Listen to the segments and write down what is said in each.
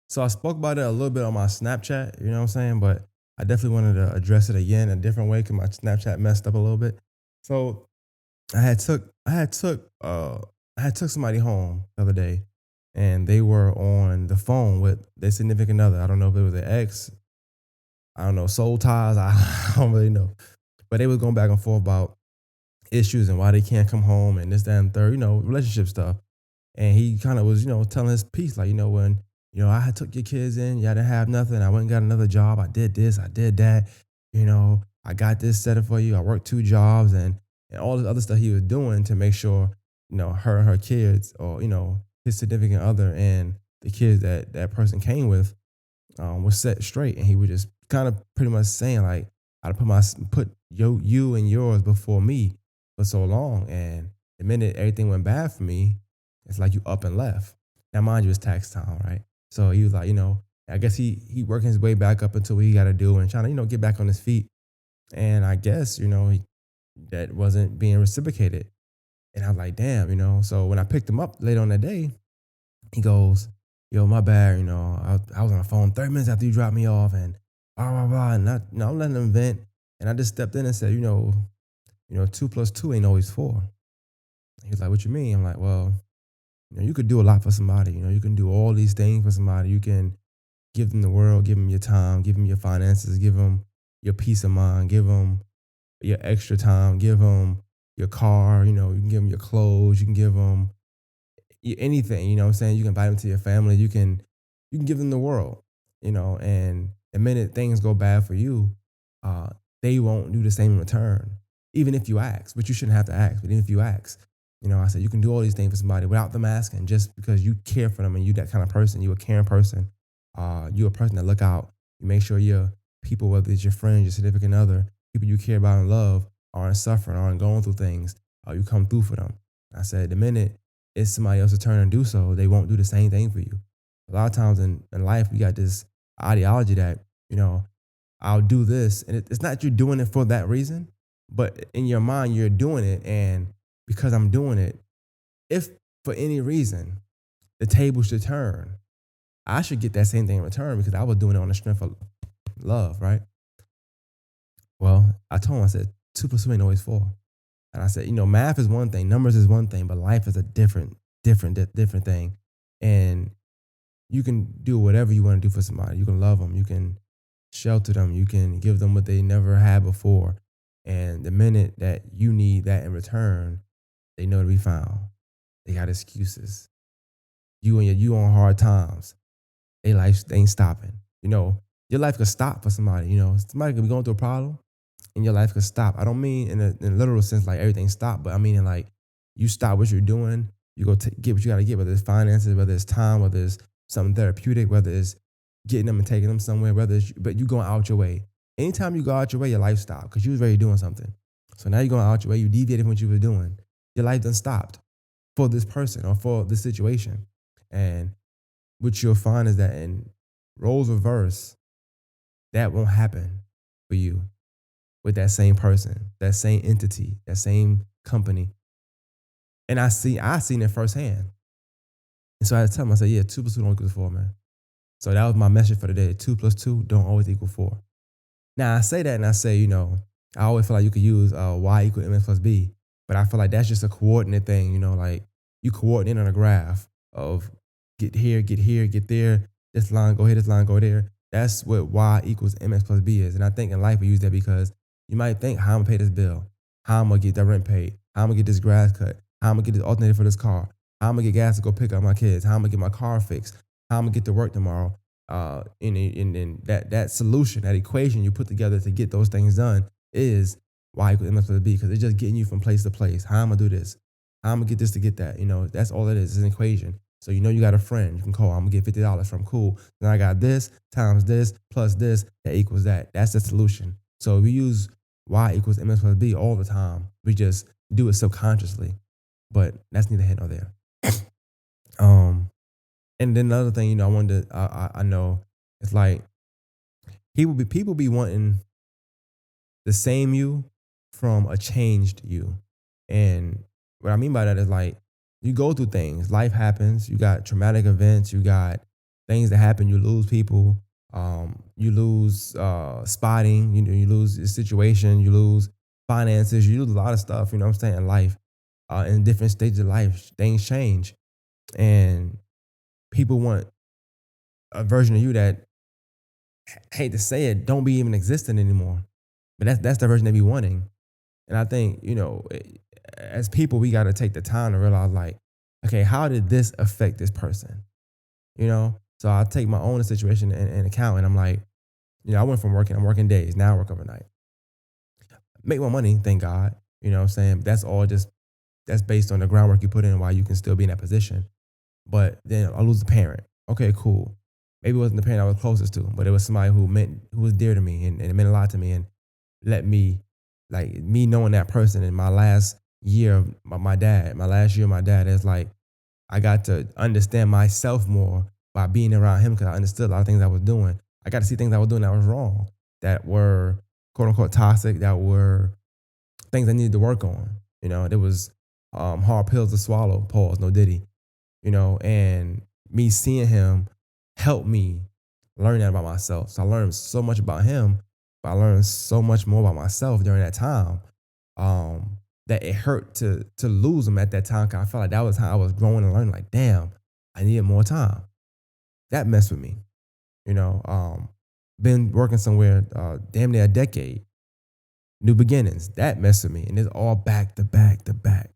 So I spoke about it a little bit on my Snapchat, you know what I'm saying? But I definitely wanted to address it again a different way because my Snapchat messed up a little bit. So I had took somebody home the other day and they were on the phone with their significant other. I don't know if it was their ex, I don't know, soul ties, I don't really know. But they was going back and forth about issues and why they can't come home and this, that, and third, relationship stuff. And he kind of was, telling his piece, like, when, I had took your kids in, y'all didn't have nothing. I went and got another job. I did this, I did that. I got this set up for you. I worked two jobs and all this other stuff he was doing to make sure, her and her kids or, his significant other and the kids that that person came with was set straight. And he was just kind of pretty much saying like, I put you and yours before me for so long. And the minute everything went bad for me, it's like you up and left. Now, mind you, it's tax time, right? So he was like, I guess he working his way back up into what he got to do and trying to, get back on his feet. And I guess, that wasn't being reciprocated. And I was like, damn, So when I picked him up later on that day, he goes, yo, my bad, I was on the phone 30 minutes after you dropped me off and blah, blah, blah. And I'm letting him vent. And I just stepped in and said, two plus two ain't always four. He was like, what you mean? I'm like, well, you could do a lot for somebody. You can do all these things for somebody. You can give them the world, give them your time, give them your finances, give them your peace of mind, give them your extra time, give them your car. You can give them your clothes, you can give them anything. You know what I'm saying? You can invite them to your family. You can give them the world. And the minute things go bad for you, uh, they won't do the same in return. Even if you ask, but you shouldn't have to ask. But even if you ask, I said you can do all these things for somebody without them asking, just because you care for them and you that kind of person. You a caring person. You a person that look out. You make sure your people, whether it's your friends, your significant other, people you care about and love, aren't suffering, aren't going through things. You come through for them. I said the minute it's somebody else's turn to do so, they won't do the same thing for you. A lot of times in life, we got this ideology that, I'll do this. And it's not you're doing it for that reason, but in your mind, you're doing it. And because I'm doing it, if for any reason the table should turn, I should get that same thing in return because I was doing it on the strength of love, right? Well, I told him, I said, two plus two ain't always four. And I said, math is one thing, numbers is one thing, but life is a different thing. And you can do whatever you want to do for somebody. You can love them. You can shelter them. You can give them what they never had before. And the minute that you need that in return, they know to be found. They got excuses. You on hard times. They life they ain't stopping. Your life could stop for somebody. Somebody could be going through a problem, and your life could stop. I don't mean in a literal sense like everything stopped, but I mean in like you stop what you're doing. You go get what you got to get, whether it's finances, whether it's time, whether it's something therapeutic, whether it's getting them and taking them somewhere, but you going out your way. Anytime you go out your way, your life stopped because you was already doing something. So now you're going out your way, you deviated from what you were doing. Your life done stopped for this person or for this situation. And what you'll find is that in roles reverse, that won't happen for you with that same person, that same entity, that same company. And I seen it firsthand. And so I had to tell him, I said, yeah, two plus two don't equal four, man. So that was my message for the day. Two plus two don't always equal four. Now I say that and I say, I always feel like you could use y equal mx plus b, but I feel like that's just a coordinate thing, like you coordinate on a graph of get here, get there, this line go here, this line go there. That's what y equals mx plus b is. And I think in life we use that because you might think, how I'm gonna pay this bill, how I'm gonna get that rent paid, how I'm gonna get this grass cut, how I'm gonna get this alternator for this car, how I'm gonna get gas to go pick up my kids, how I'm gonna get my car fixed, how I'm gonna get to work tomorrow. And that solution, that equation you put together to get those things done is y equals mx plus b because it's just getting you from place to place. How I'm gonna do this, how I'm gonna get this to get that. That's all it is. It's an equation. So you got a friend you can call. I'm gonna get $50 from. Cool. Then I got this times this plus this that equals that. That's the solution. So we use y equals mx plus b all the time. We just do it subconsciously, but that's neither here nor there. um, and then another thing, I wanted to, I know it's like people be wanting the same you from a changed you, and what I mean by that is like you go through things, life happens, you got traumatic events, you got things that happen. You lose people. You lose spotting. You lose a situation. You lose finances. You lose a lot of stuff. You know what I'm saying? In life, in different stages of life, things change, and people want a version of you that, hate to say it, don't be even existing anymore. But that's the version they be wanting. And I think, as people, we got to take the time to realize, like, okay, how did this affect this person? So I take my own situation in account, and I'm like, I went from I'm working days, now I work overnight. Make more money, thank God. You know what I'm saying? That's based on the groundwork you put in while you can still be in that position. But then I lose a parent. Okay, cool. Maybe it wasn't the parent I was closest to, but it was somebody who was dear to me, and it meant a lot to me, and let me, like, me knowing that person in my last year of my dad, it's like I got to understand myself more by being around him, because I understood a lot of things I was doing. I got to see things I was doing that was wrong, that were quote unquote toxic, that were things I needed to work on. There was hard pills to swallow. Pause. No Diddy. And me seeing him helped me learn that about myself. So I learned so much about him, but I learned so much more about myself during that time. That it hurt to lose him at that time, because I felt like that was how I was growing and learning. Like, damn, I needed more time. That messed with me. Been working somewhere damn near a decade. New beginnings. That messed with me. And it's all back to back to back.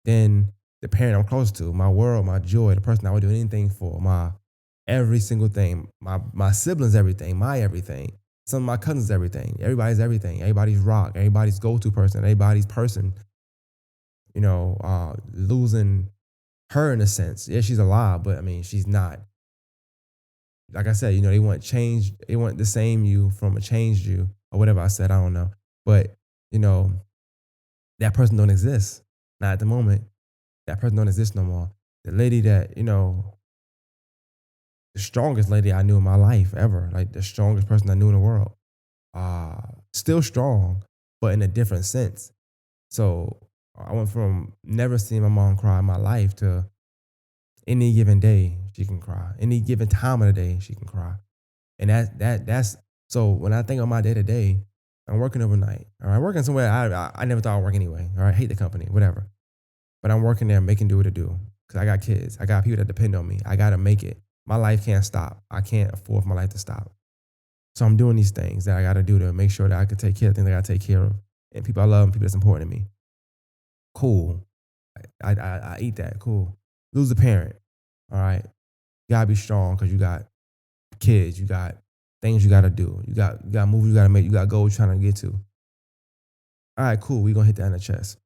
Then the parent I'm close to, my world, my joy, the person I would do anything for, my every single thing, my siblings, everything, my everything. Some of my cousins, everything. Everybody's everything. Everybody's rock. Everybody's go-to person. Everybody's person. Losing her in a sense. Yeah, she's alive, but I mean, she's not. Like I said, they want change. They want the same you from a changed you, or whatever I said. I don't know. But, that person don't exist. Not at the moment. That person don't exist no more. The lady that, the strongest lady I knew in my life ever, like the strongest person I knew in the world. Still strong, but in a different sense. So I went from never seeing my mom cry in my life to any given day she can cry. Any given time of the day she can cry. And that's so when I think of my day to day, I'm working overnight. All right, working somewhere I never thought I'd work anyway. All right, hate the company, whatever. But I'm working there, making do what I do. Because I got kids. I got people that depend on me. I got to make it. My life can't stop. I can't afford for my life to stop. So I'm doing these things that I got to do to make sure that I can take care of things I got to take care of. And people I love and people that's important to me. Cool. I eat that. Cool. Lose a parent. All right. You got to be strong because you got kids. You got things you got to do. You got moves you got to make. You got goals you're trying to get to. All right, cool. We're going to hit that in the chest.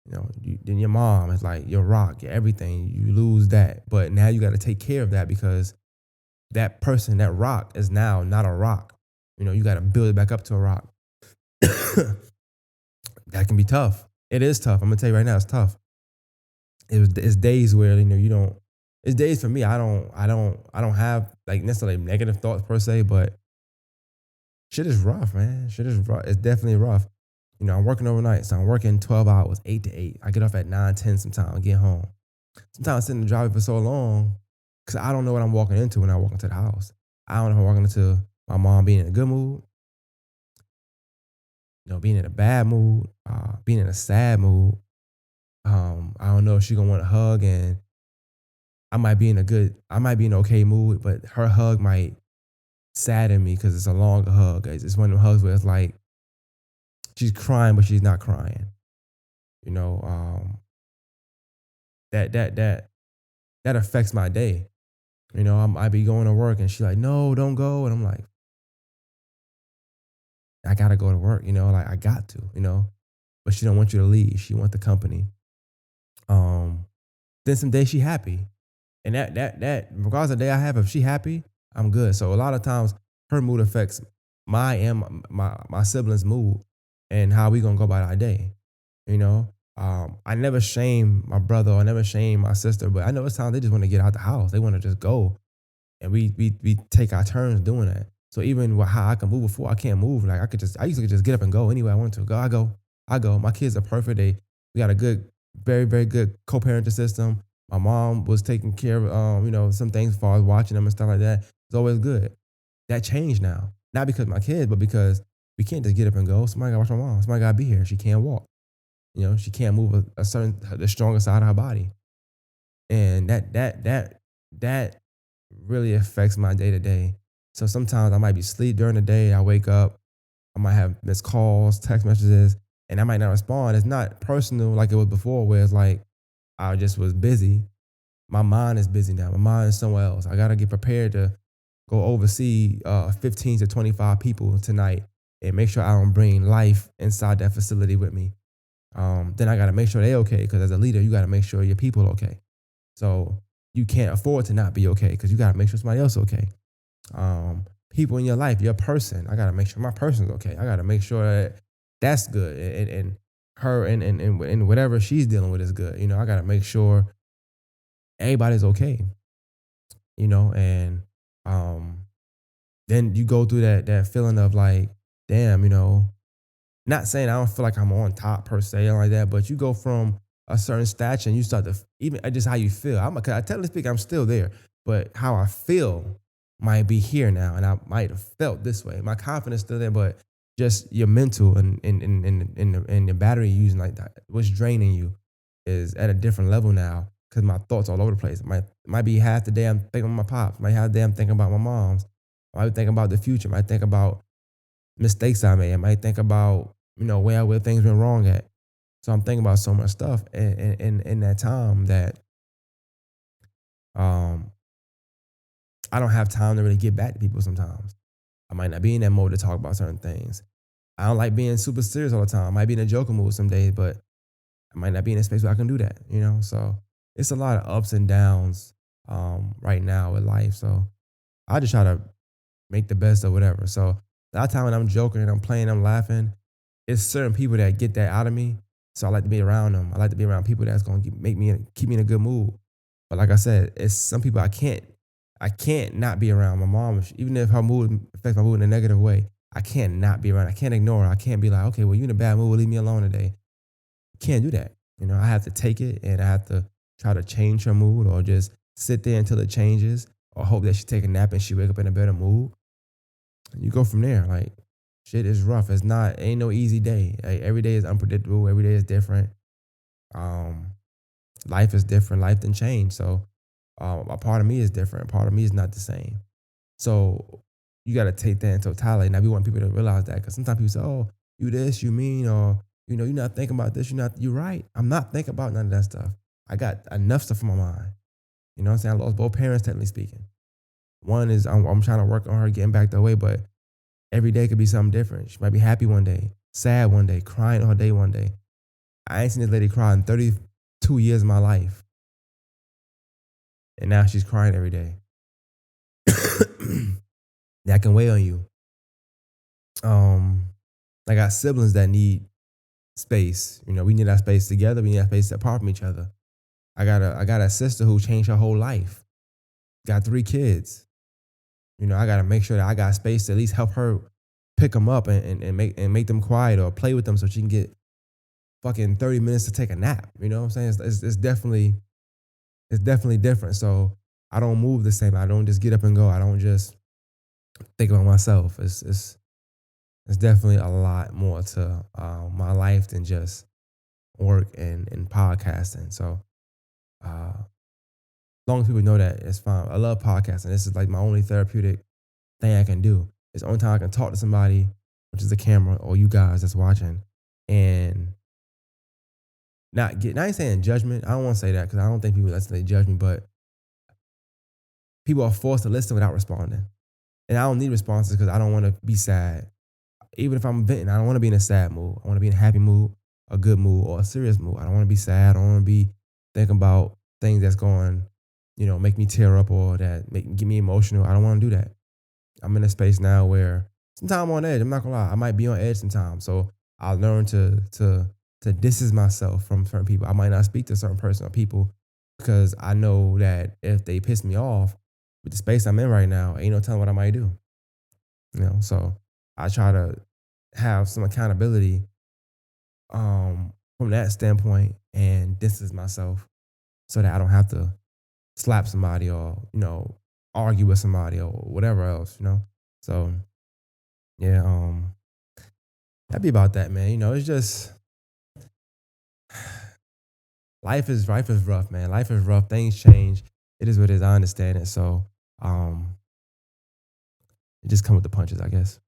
Then your mom is like your rock, your everything. You lose that. But now you got to take care of that, because that person, that rock, is now not a rock. You got to build it back up to a rock. That can be tough. It is tough. I'm going to tell you right now, it's tough. It's days where, you don't, it's days for me. I don't have like necessarily negative thoughts per se, but shit is rough, man. Shit is rough. It's definitely rough. I'm working overnight, so I'm working 12 hours, 8 to 8. I get off at 9, 10 sometimes, I get home. Sometimes I sit in the driveway for so long because I don't know what I'm walking into when I walk into the house. I don't know if I'm walking into my mom being in a good mood, being in a bad mood, being in a sad mood. I don't know if she's going to want a hug, and I might be in an okay mood, but her hug might sadden me because it's a longer hug. It's one of them hugs where it's like, she's crying, but she's not crying. That affects my day. I be going to work and she's like, no, don't go. And I'm like, I got to go to work, like I got to, but she don't want you to leave. She want the company. Then some days she happy. And that regardless of the day I have, if she happy, I'm good. So a lot of times her mood affects my siblings' mood and how we gonna go about our day. I never shame my brother, or I never shame my sister, but I know it's times they just want to get out the house. They want to just go, and we take our turns doing that. So even with how I can move before, I can't move. Like I used to just get up and go anywhere I want to go. I go. My kids are perfect. We got a good, very, very good co-parenting system. My mom was taking care of some things as far as watching them and stuff like that. It's always good. That changed now. Not because of my kids, but because we can't just get up and go. Somebody gotta watch my mom. Somebody gotta be here. She can't walk. She can't move a certain the strongest side of her body. And that really affects my day to day. So sometimes I might be asleep during the day. I wake up, I might have missed calls, text messages, and I might not respond. It's not personal like it was before, where it's like I just was busy. My mind is busy now. My mind is somewhere else. I gotta get prepared to go oversee 15 to 25 people tonight and make sure I don't bring life inside that facility with me. Then I gotta make sure they okay, because as a leader, you gotta make sure your people okay. So you can't afford to not be okay, because you gotta make sure somebody else okay. People in your life, your person, I gotta make sure my person's okay. I gotta make sure that that's good, and her and whatever she's dealing with is good. I gotta make sure everybody's okay. And um, then you go through that feeling of like, damn, not saying I don't feel like I'm on top per se or like that, but you go from a certain stature and you start to even just how you feel. Cause I technically speak, I'm still there, but how I feel might be here now, and I might have felt this way. My confidence still there, but just your mental and the battery you're using, like that, what's draining you, is at a different level now. Cause my thoughts all over the place. Might be half the day I'm thinking about my pops. Might half the day I'm thinking about my mom's. Might be thinking about the future. Might think about mistakes I made. I might think about where things went wrong at. So I'm thinking about so much stuff in that time that um I don't have time to really get back to people sometimes. I might not be in that mode to talk about certain things. I don't like being super serious all the time. I might be in a joking mood some days, but I might not be in a space where I can do that. So it's a lot of ups and downs right now with life. So I just try to make the best of whatever. So a lot of time when I'm joking and I'm playing, I'm laughing, it's certain people that get that out of me. So I like to be around them. I like to be around people that's gonna keep me in a good mood. But like I said, it's some people I can't not be around. My mom, even if her mood affects my mood in a negative way, I can't not be around. I can't ignore her. I can't be like, okay, well, you in a bad mood, leave me alone today. Can't do that. I have to take it, and I have to try to change her mood, or just sit there until it changes, or hope that she take a nap and she wake up in a better mood. And you go from there. Like, shit is rough. Ain't no easy day. Like, every day is unpredictable. Every day is different. Um, Life is different. Life didn't change. So a part of me is different. A part of me is not the same. So you got to take that in totality. Now we want people to realize that, because sometimes people say, "Oh, you this, you mean, or you're not thinking about this. You're right. I'm not thinking about none of that stuff. I got enough stuff in my mind. You know what I'm saying? I lost both parents, technically speaking. One is I'm trying to work on her getting back the way, but every day could be something different. She might be happy one day, sad one day, crying all day one day. I ain't seen this lady cry in 32 years of my life, and now she's crying every day. That can weigh on you. Um, I got siblings that need space. We need that space together. We need that space apart from each other. I got a sister who changed her whole life. Got 3 kids. I got to make sure that I got space to at least help her pick them up and make them quiet, or play with them so she can get fucking 30 minutes to take a nap. You know what I'm saying? It's definitely different. So I don't move the same. I don't just get up and go. I don't just think about myself. It's definitely a lot more to my life than just work and podcasting. So as long as people know that, it's fine. I love podcasting. This is like my only therapeutic thing I can do. It's the only time I can talk to somebody, which is the camera, or you guys that's watching, and not saying judgment. I don't want to say that, because I don't think people necessarily judge me, but people are forced to listen without responding. And I don't need responses, because I don't want to be sad. Even if I'm venting, I don't want to be in a sad mood. I want to be in a happy mood, a good mood, or a serious mood. I don't want to be sad. I don't want to be thinking about things that's going, make me tear up, or that get me emotional. I don't want to do that. I'm in a space now where sometimes I'm on edge. I'm not gonna lie. I might be on edge sometimes. So I learn to distance myself from certain people. I might not speak to a certain person or people, because I know that if they piss me off with the space I'm in right now, ain't no telling what I might do. So I try to have some accountability from that standpoint, and distance myself. so that I don't have to slap somebody or, argue with somebody or whatever else. So yeah, that'd be about that, man. It's just life is rough, man. Life is rough. Things change. It is what it is. I understand it. So it just come with the punches, I guess.